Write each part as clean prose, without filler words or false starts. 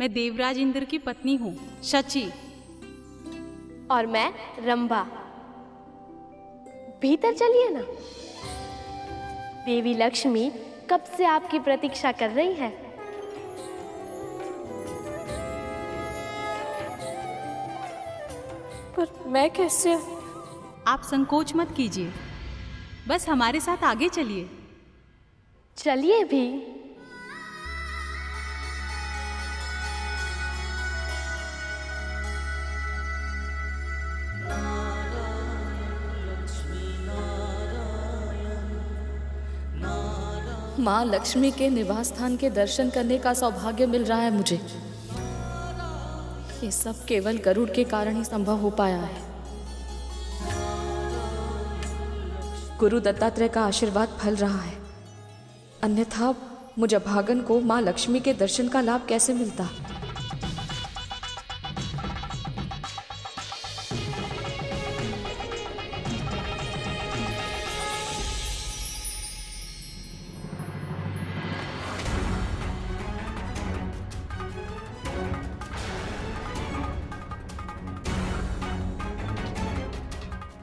मैं देवराज इंद्र की पत्नी हूँ, शची। और मैं रंभा। भीतर चलिए ना। देवी लक्ष्मी कब से आपकी प्रतीक्षा कर रही है। पर मैं कैसे? आप संकोच मत कीजिए, बस हमारे साथ आगे चलिए। चलिए भी। माँ लक्ष्मी के निवास स्थान के दर्शन करने का सौभाग्य मिल रहा है मुझे। ये सब केवल गरुड़ के कारण ही संभव हो पाया है। गुरु दत्तात्रेय का आशीर्वाद फल रहा है, अन्यथा मुझे भागन को माँ लक्ष्मी के दर्शन का लाभ कैसे मिलता।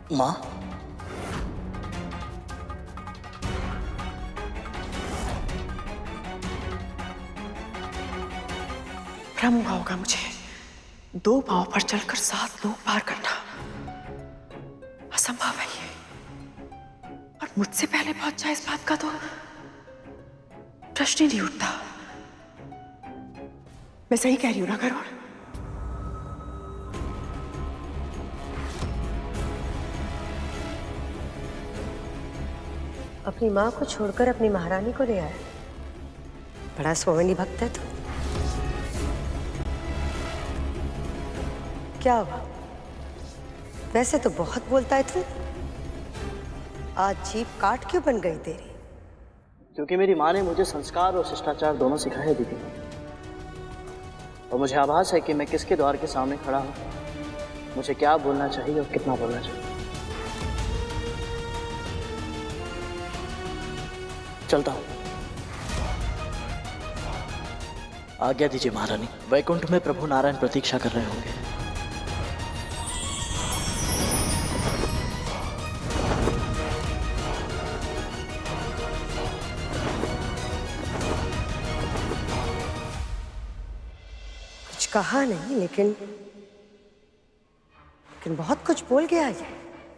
माँ, भ्रम हुआ होगा मुझे। 2 पांव पर चलकर 7 लोग पार करना असंभव है ये। और मुझसे पहले पहुंच जाए इस बात का तो प्रश्न ही नहीं उठता। मैं सही कह रही हूं ना गरुड़? अपनी माँ को छोड़कर अपनी महारानी को ले आया। बड़ा स्वामिनी भक्त है तू। क्या हुआ? वैसे तो बहुत बोलता है तू, आज जीभ काट क्यों बन गई तेरी? क्योंकि मेरी माँ ने मुझे संस्कार और शिष्टाचार दोनों सिखाए दीदी। और मुझे आभास है कि मैं किसके द्वार के सामने खड़ा हूँ, मुझे क्या बोलना चाहिए और कितना बोलना चाहिए। चलता हूँ। आज्ञा दीजिए महारानी, वैकुंठ में प्रभु नारायण प्रतीक्षा कर रहे होंगे। कुछ कहा नहीं, लेकिन बहुत कुछ बोल गया ये।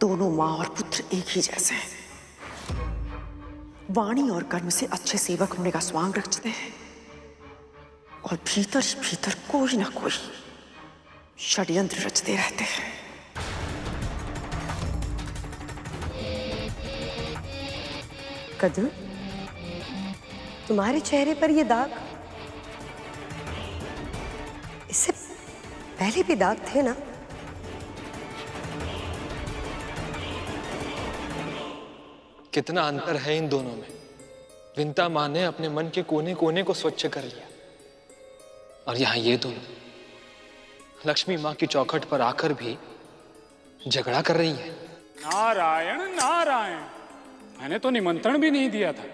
दोनों माँ और पुत्र एक ही जैसे हैं। वाणी और कर्म से अच्छे सेवक होने का स्वांग रचते हैं और भीतर ही भीतर कोई ना कोई षड्यंत्र रचते रहते हैं। कदू, तुम्हारे चेहरे पर ये दाग इससे पहले भी दाग थे ना? कितना अंतर है इन दोनों में। विंता माँ ने अपने मन के कोने कोने को स्वच्छ कर लिया, और यहाँ ये दोनों लक्ष्मी माँ की चौखट पर आकर भी झगड़ा कर रही है। नारायण नारायण, मैंने तो निमंत्रण भी नहीं दिया था,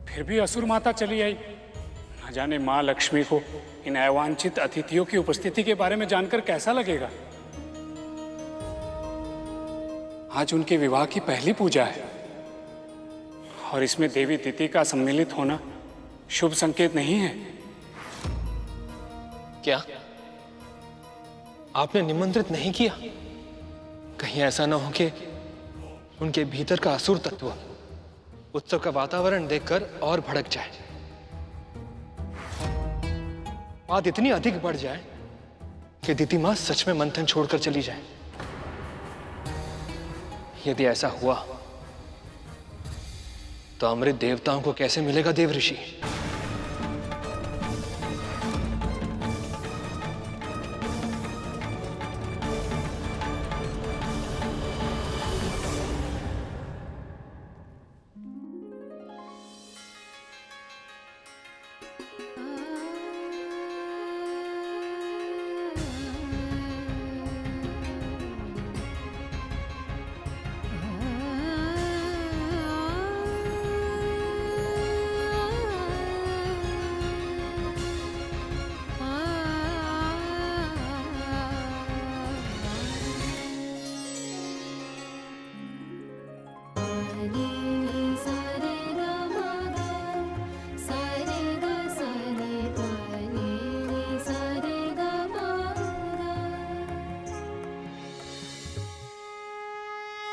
फिर भी असुर माता चली आई। न जाने माँ लक्ष्मी को इन अवांछित अतिथियों की उपस्थिति के बारे में जानकर कैसा लगेगा। आज उनके विवाह की पहली पूजा है और इसमें देवी तिथि का सम्मिलित होना शुभ संकेत नहीं है। क्या आपने निमंत्रित नहीं किया? कहीं ऐसा ना हो कि उनके भीतर का असुर तत्व उत्सव का वातावरण देखकर और भड़क जाए, बात इतनी अधिक बढ़ जाए कि दिति मां सच में मंथन छोड़कर चली जाए। यदि ऐसा हुआ तो अमृत देवताओं को कैसे मिलेगा देव ऋषि?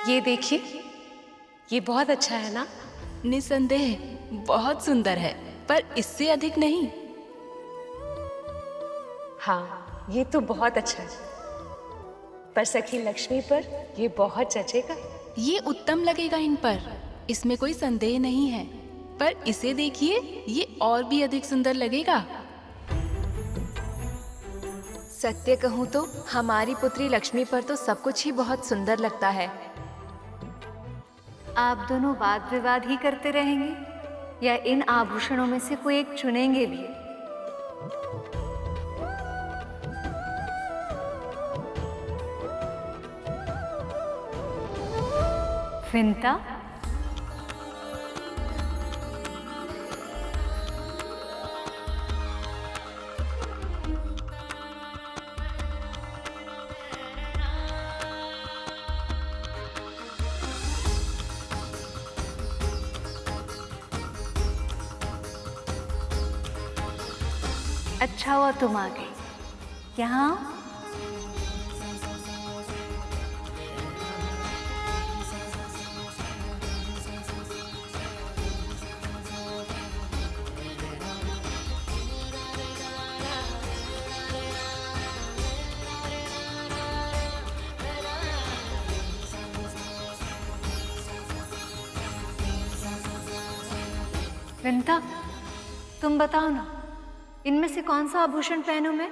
ये देखिए, ये बहुत अच्छा है ना? निसंदेह बहुत सुंदर है, पर इससे अधिक नहीं। हाँ, ये तो बहुत अच्छा है, पर सखी लक्ष्मी पर ये बहुत जचेगा। ये उत्तम लगेगा इन पर, इसमें कोई संदेह नहीं है। पर इसे देखिए, ये और भी अधिक सुंदर लगेगा। सत्य कहूँ तो हमारी पुत्री लक्ष्मी पर तो सब कुछ ही बहुत सुंदर लगता है। आप दोनों वाद विवाद ही करते रहेंगे या इन आभूषणों में से कोई एक चुनेंगे भी? विंता, अच्छा हुआ तुम आ गई। यहाँ विंता, तुम बताओ ना, इनमें से कौन सा आभूषण पहनूं मैं?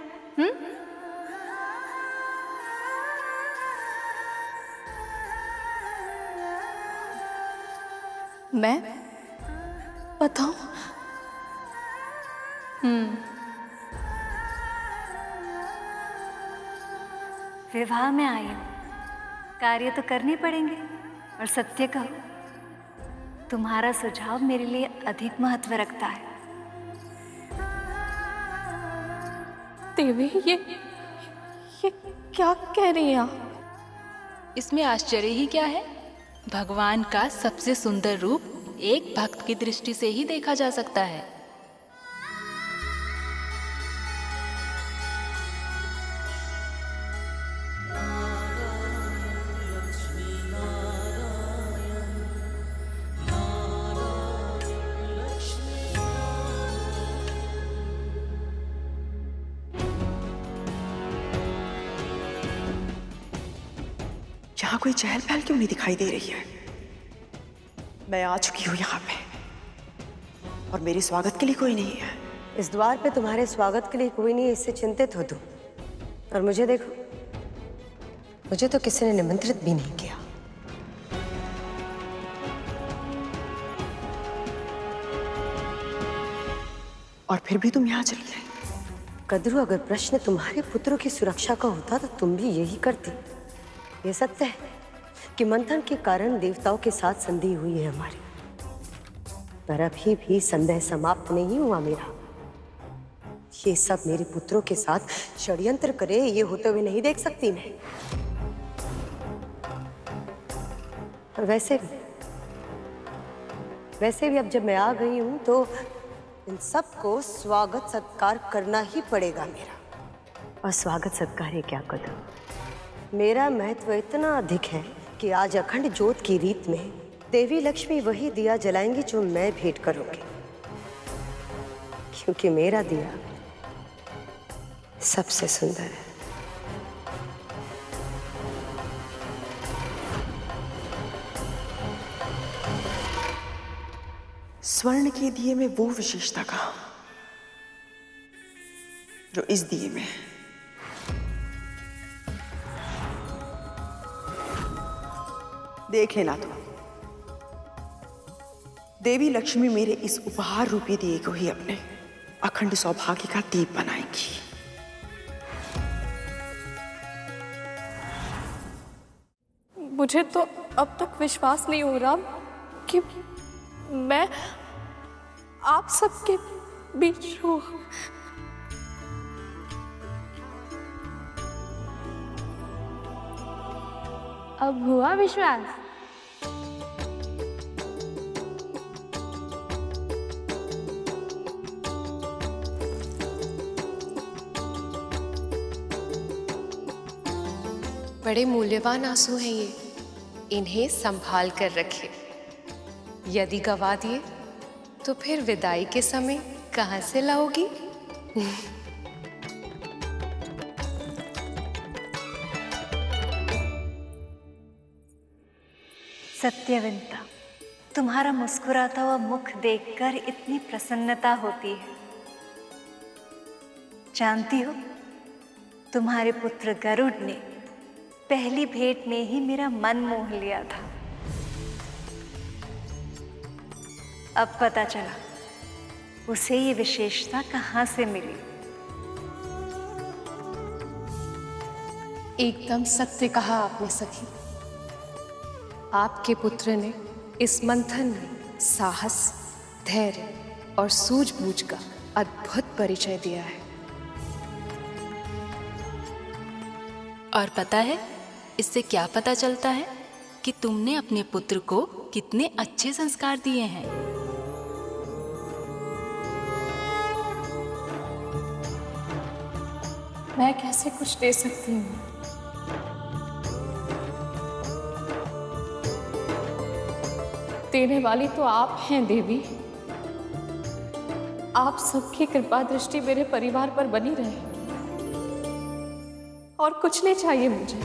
मैं बताऊं? विवाह में आई हूं, कार्य तो करने पड़ेंगे। और सत्य कहो, तुम्हारा सुझाव मेरे लिए अधिक महत्व रखता है। देवी, ये क्या कह रही हैं आप? इसमें आश्चर्य ही क्या है? भगवान का सबसे सुंदर रूप एक भक्त की दृष्टि से ही देखा जा सकता है। यहाँ कोई चहल पहल क्यों नहीं दिखाई दे रही है? मैं आ चुकी हूँ यहाँ पे और मेरे स्वागत के लिए कोई नहीं है। इस द्वार पे तुम्हारे स्वागत के लिए कोई नहीं है, इससे चिंतित हो तुम। और मुझे देखो, मुझे तो किसी ने निमंत्रित भी नहीं किया। और फिर भी तुम यहाँ चली गई। कद्रू, अगर प्रश्न तुम्हारे पुत्रों की सुरक्षा का होता तो तुम भी यही करती। ये सत्य है कि मंथन के कारण देवताओं के साथ संधि हुई है हमारी, पर अभी भी संदेह समाप्त नहीं हुआ मेरा। ये सब मेरे पुत्रों के साथ षड्यंत्र करे, ये होते हुए नहीं देख सकती मैं। और वैसे भी अब जब मैं आ गई हूं तो इन सबको स्वागत सत्कार करना ही पड़ेगा मेरा। और स्वागत सत्कार है क्या कदम, मेरा महत्व इतना अधिक है कि आज अखंड ज्योत की रीत में देवी लक्ष्मी वही दिया जलाएंगी जो मैं भेंट करूंगी, क्योंकि मेरा दिया सबसे सुंदर है। स्वर्ण के दिए में वो विशेषता कहाँ जो इस दिए में है? देख लेना तुम, देवी लक्ष्मी मेरे इस उपहार रूपी दिए को ही अपने अखंड सौभाग्य का दीप बनाएंगी। मुझे तो अब तक विश्वास नहीं हो रहा कि मैं आप सबके बीच हूँ। अब हुआ विश्वास? बड़े मूल्यवान आंसू हैं ये, इन्हें संभाल कर रखे। यदि गवा दिए तो फिर विदाई के समय कहां से लाओगी? सत्यविंता, तुम्हारा मुस्कुराता हुआ मुख देखकर इतनी प्रसन्नता होती है। जानती हो, तुम्हारे पुत्र गरुड़ ने पहली भेंट में ही मेरा मन मोह लिया था। अब पता चला उसे ये विशेषता कहां से मिली। एकदम सत्य कहा आपने सखी। आपके पुत्र ने इस मंथन में साहस, धैर्य और सूझबूझ का अद्भुत परिचय दिया है। और पता है इससे क्या पता चलता है कि तुमने अपने पुत्र को कितने अच्छे संस्कार दिए हैं। मैं कैसे कुछ दे सकती हूँ? देने वाली तो आप हैं देवी। आप सबकी कृपा दृष्टि मेरे परिवार पर बनी रहे, और कुछ नहीं चाहिए मुझे।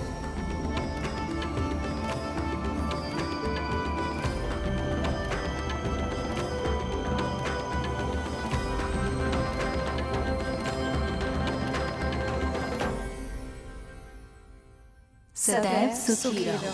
सदैव सुखी रहो।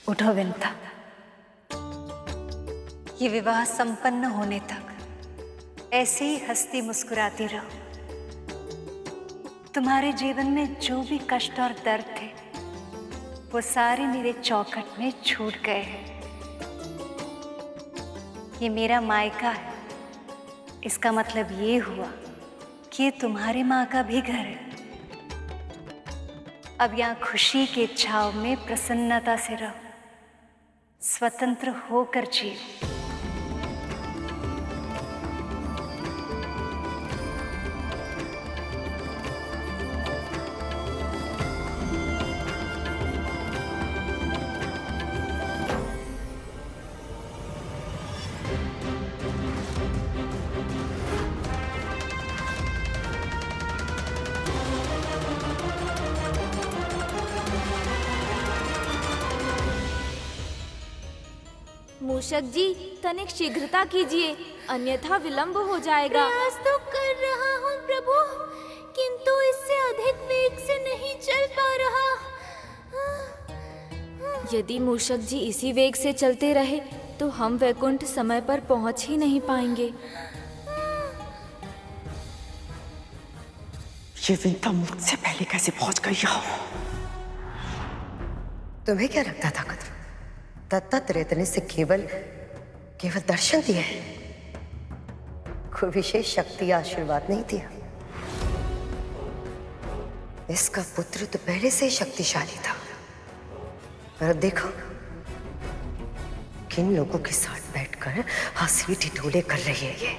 उठो विंता, ये विवाह संपन्न होने तक ऐसे ही हंसती मुस्कुराती रहो। तुम्हारे जीवन में जो भी कष्ट और दर्द थे वो सारे मेरे चौखट में छूट गए हैं। ये मेरा मायका है, इसका मतलब ये हुआ कि ये तुम्हारे माँ का भी घर है। अब यहाँ खुशी के छाव में प्रसन्नता से रहो, स्वतंत्र होकर जियो। मूषक जी, तनिक शीघ्रता कीजिए, अन्यथा विलंब हो जाएगा। प्रयास तो कर रहा हूँ प्रभु, किंतु इससे अधिक वेग से नहीं चल पा रहा। यदि मूषक जी इसी वेग से चलते रहे तो हम वैकुंठ समय पर पहुँच ही नहीं पाएंगे। ये विंता मुझसे पहले कैसे पहुंच गई हो? तुम्हें क्या लगता था कद्रू? दत्तात्रेय ने से केवल दर्शन दिया है, कोई विशेष शक्ति या आशीर्वाद नहीं दिया। इसका पुत्र तो पहले से ही शक्तिशाली था, पर अब देखो किन लोगों के साथ बैठकर हंसी ठिठोले कर रही है ये।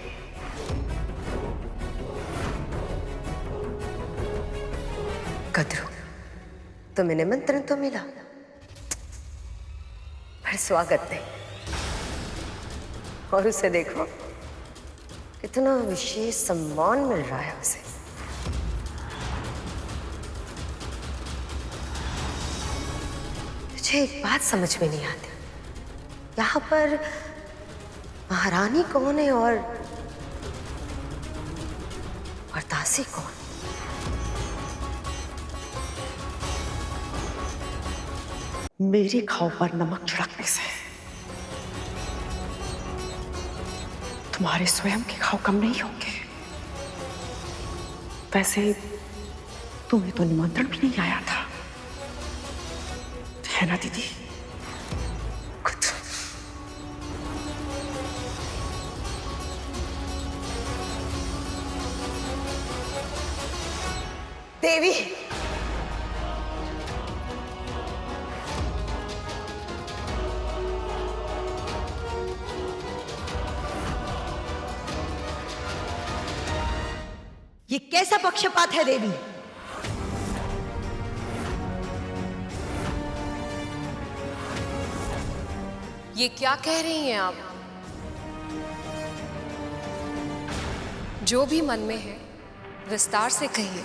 कद्रू, तुम्हें निमंत्रण तो मिला, पर स्वागत नहीं। और उसे देखो कितना विशेष सम्मान मिल रहा है उसे। मुझे एक बात समझ में नहीं आती, यहाँ पर महारानी कौन है और दासी कौन? मेरे घाव पर नमक छिड़कने से तुम्हारे स्वयं के घाव कम नहीं होंगे। वैसे तुम्हें तो निमंत्रण भी नहीं आया था, है ना दीदी? कुछ देवी, ये कैसा पक्षपात है देवी? ये क्या कह रही हैं आप? जो भी मन में है विस्तार से कहिए।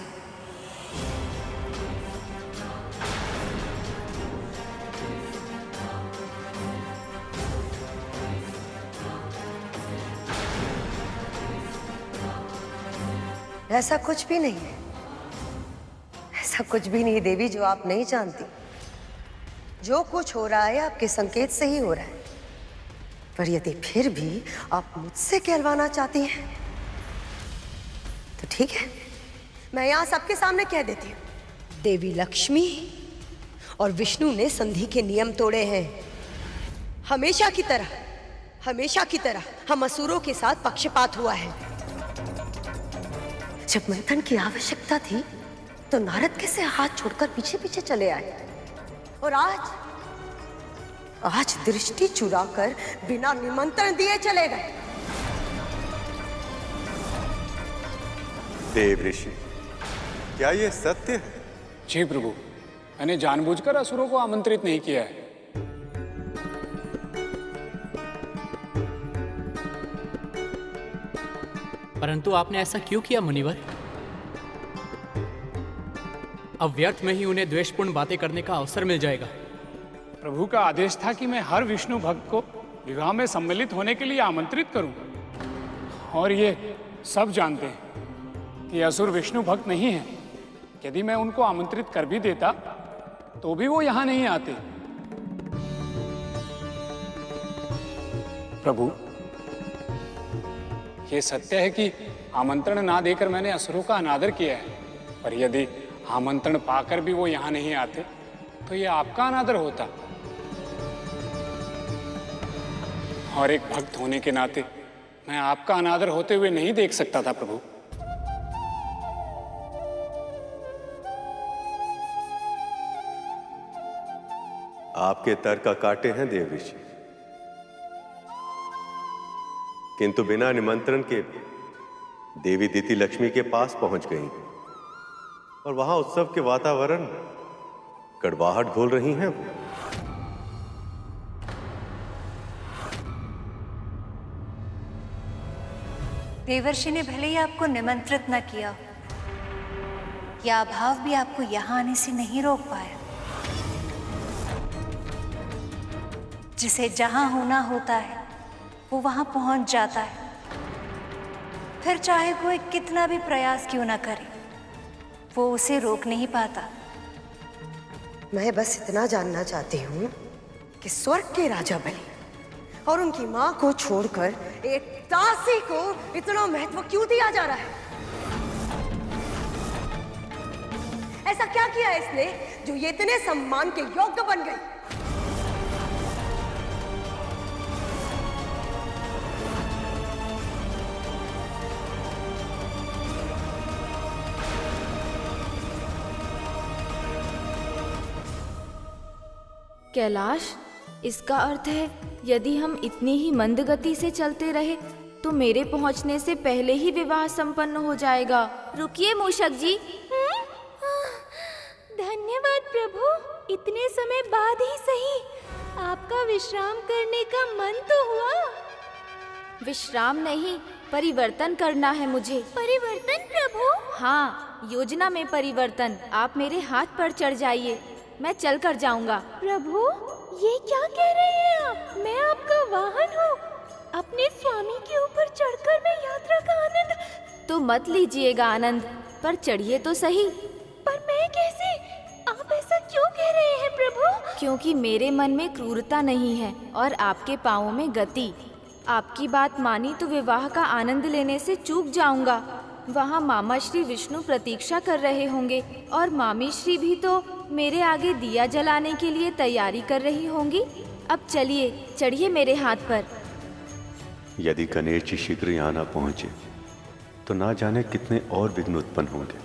ऐसा कुछ भी नहीं है, ऐसा कुछ भी नहीं देवी जो आप नहीं जानती। जो कुछ हो रहा है आपके संकेत से ही हो रहा है। पर यदि फिर भी आप मुझसे कहलवाना चाहती हैं तो ठीक है, मैं यहां सबके सामने कह देती हूं। देवी लक्ष्मी और विष्णु ने संधि के नियम तोड़े हैं। हमेशा की तरह हम असुरों के साथ पक्षपात हुआ है। जब मंथन की आवश्यकता थी तो नारद कैसे हाथ छोड़कर पीछे पीछे चले आए, और आज दृष्टि चुराकर बिना निमंत्रण दिए चले गए। देव ऋषि, क्या ये सत्य है? जी प्रभु, मैंने जानबूझकर असुरों को आमंत्रित नहीं किया है। परंतु आपने ऐसा क्यों किया मुनिवर? अब व्यर्थ में ही उन्हें द्वेषपूर्ण बातें करने का अवसर मिल जाएगा। प्रभु का आदेश था कि मैं हर विष्णु भक्त को विवाह में सम्मिलित होने के लिए आमंत्रित करूं, और ये सब जानते हैं कि असुर विष्णु भक्त नहीं है। यदि मैं उनको आमंत्रित कर भी देता तो भी वो यहां नहीं आते। प्रभु, ये सत्य है कि आमंत्रण ना देकर मैंने असुरों का अनादर किया है, पर यदि आमंत्रण पाकर भी वो यहां नहीं आते तो ये आपका अनादर होता। और एक भक्त होने के नाते मैं आपका अनादर होते हुए नहीं देख सकता था प्रभु। आपके तर्क काटे हैं देव ऋषि, किंतु बिना निमंत्रण के देवी दिति लक्ष्मी के पास पहुंच गई और वहां उत्सव के वातावरण कड़वाहट घोल रही हैं। देवर्षि ने भले ही आपको निमंत्रित न किया, यह अभाव भी आपको यहाँ आने से नहीं रोक पाया। जिसे जहां होना होता है वो वहां पहुंच जाता है, फिर चाहे कोई कितना भी प्रयास क्यों ना करे, वो उसे रोक नहीं पाता। मैं बस इतना जानना चाहती हूँ कि स्वर्ग के राजा बलि और उनकी माँ को छोड़कर एक दासी को इतना महत्व क्यों दिया जा रहा है? ऐसा क्या किया इसने जो ये इतने सम्मान के योग्य बन गई? कैलाश, इसका अर्थ है यदि हम इतनी ही मंद गति से चलते रहे तो मेरे पहुंचने से पहले ही विवाह संपन्न हो जाएगा। रुकिए मूषक जी। धन्यवाद प्रभु, इतने समय बाद ही सही आपका विश्राम करने का मन तो हुआ। विश्राम नहीं, परिवर्तन करना है मुझे। परिवर्तन प्रभु? हाँ, योजना में परिवर्तन। आप मेरे हाथ पर चढ़ जाइए, मैं चल कर जाऊंगा। प्रभु, ये क्या कह रहे हैं आप? मैं आपका वाहन हूँ। अपने स्वामी के ऊपर चढ़कर मैं यात्रा का आनंद। तो मत लीजिएगा आनंद, पर चढ़िए तो सही। पर मैं कैसे? आप ऐसा क्यों कह रहे हैं प्रभु? क्योंकि मेरे मन में क्रूरता नहीं है और आपके पाँवों में गति। आपकी बात मानी तो विवाह का आनंद लेने से चूक जाऊंगा। वहाँ मामा श्री विष्णु प्रतीक्षा कर रहे होंगे और मामी श्री भी तो मेरे आगे दिया जलाने के लिए तैयारी कर रही होंगी। अब चलिए, चढ़िए मेरे हाथ पर। यदि गणेश जी शीघ्र यहाँ न पहुंचे तो ना जाने कितने और विघ्न उत्पन्न होंगे।